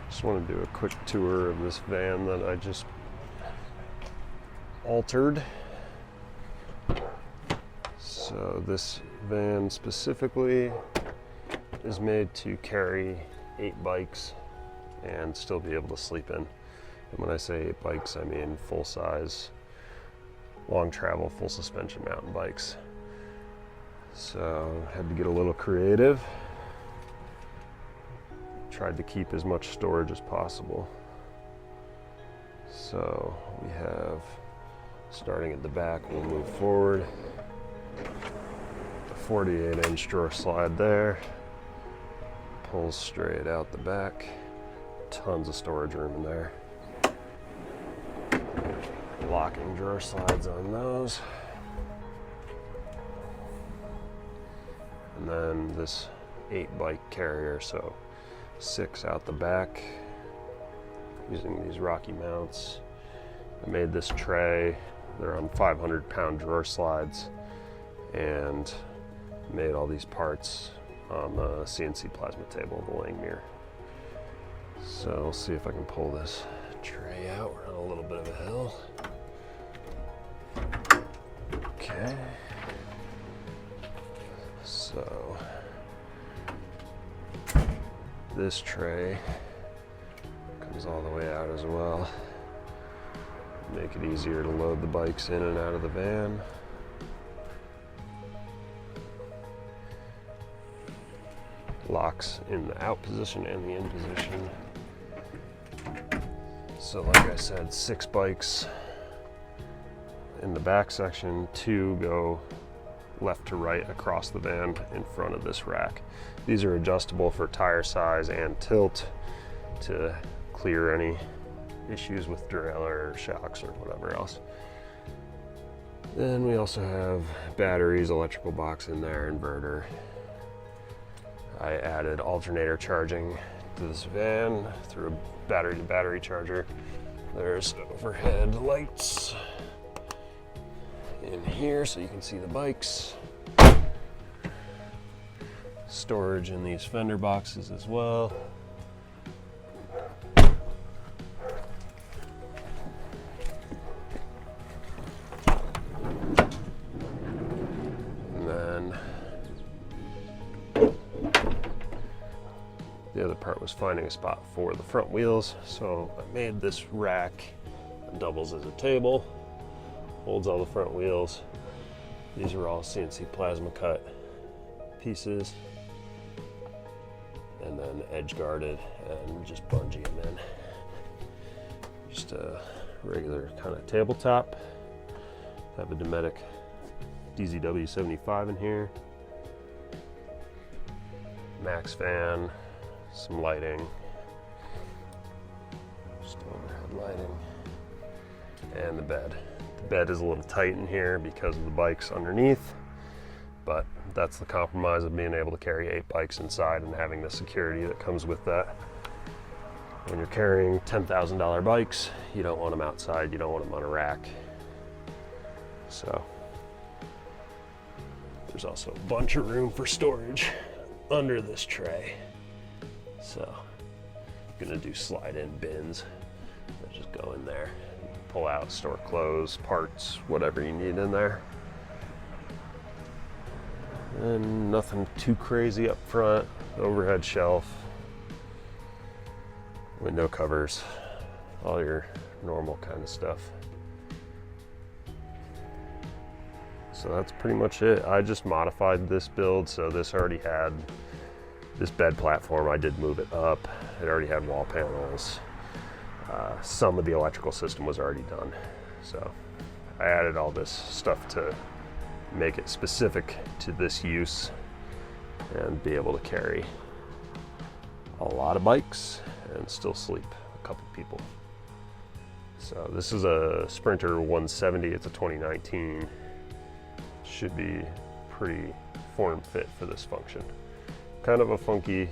Just want to do a quick tour of this van that I just altered. So this van specifically is made to carry 8 bikes and still be able to sleep in. And when I say 8 bikes, I mean full size, long travel, full suspension mountain bikes. So had to get a little creative. Tried to keep as much storage as possible. So we have, starting at the back, we'll move forward. The 48-inch drawer slide there. Pulls straight out the back. Tons of storage room in there. Locking drawer slides on those. And then this 8 bike carrier, so 6 out the back using these Rocky mounts. I made this tray. They're on 500-pound drawer slides, and made all these parts on the CNC plasma table, the Langmuir. So we'll see if I can pull this tray out. We're on a little bit of a hill. Okay. So this tray comes all the way out as well. Make it easier to load the bikes in and out of the van. Locks in the out position and the in position. So like I said, 6 bikes in the back section, 2 go left to right across the van in front of this rack. These are adjustable for tire size and tilt to clear any issues with derailleur or shocks or whatever else. Then we also have batteries, electrical box in there, inverter. I added alternator charging to this van through a battery to battery charger. There's overhead lights in here so you can see the bikes. Storage in these fender boxes as well. And then the other part was finding a spot for the front wheels. So I made this rack that doubles as a table. Holds all the front wheels. These are all CNC plasma cut pieces, and then edge guarded and just bungee them in. Just a regular kind of tabletop. Have a Dometic DZW 75 in here. Max fan, some lighting, just overhead lighting, and the bed. The bed is a little tight in here because of the bikes underneath, but that's the compromise of being able to carry 8 bikes inside and having the security that comes with that. When you're carrying $10,000 bikes, you don't want them outside, you don't want them on a rack. So there's also a bunch of room for storage under this tray. So I'm gonna do slide-in bins that just go in there. Pull out, store clothes, parts, whatever you need in there. And nothing too crazy up front. Overhead shelf, window covers, all your normal kind of stuff. So that's pretty much it. I just modified this build, so this already had this bed platform. I did move it up. It already had wall panels. Some of the electrical system was already done. So I added all this stuff to make it specific to this use and be able to carry a lot of bikes and still sleep a couple people. So this is a Sprinter 170, it's a 2019. Should be pretty form fit for this function. Kind of a funky,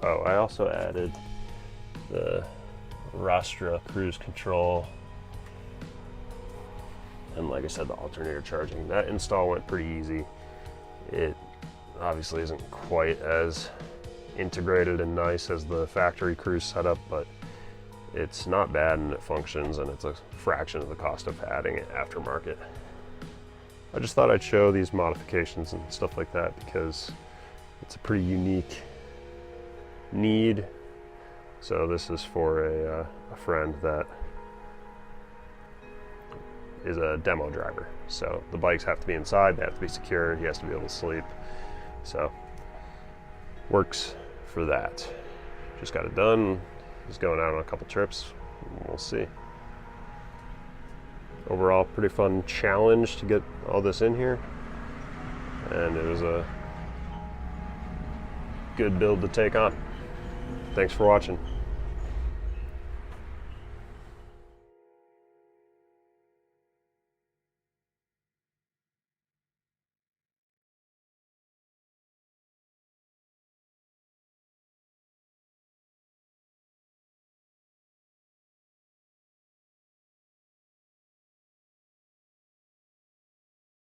oh, I also added the Rastra cruise control, and like I said, the alternator charging. That install went pretty easy. It obviously isn't quite as integrated and nice as the factory cruise setup, but it's not bad and it functions, and it's a fraction of the cost of adding it aftermarket. I just thought I'd show these modifications and stuff like that because it's a pretty unique need. So this is for a friend that is a demo driver. So the bikes have to be inside, they have to be secured, he has to be able to sleep. So works for that. Just got it done. He's going out on a couple trips. We'll see. Overall, pretty fun challenge to get all this in here. And it was a good build to take on. Thanks for watching.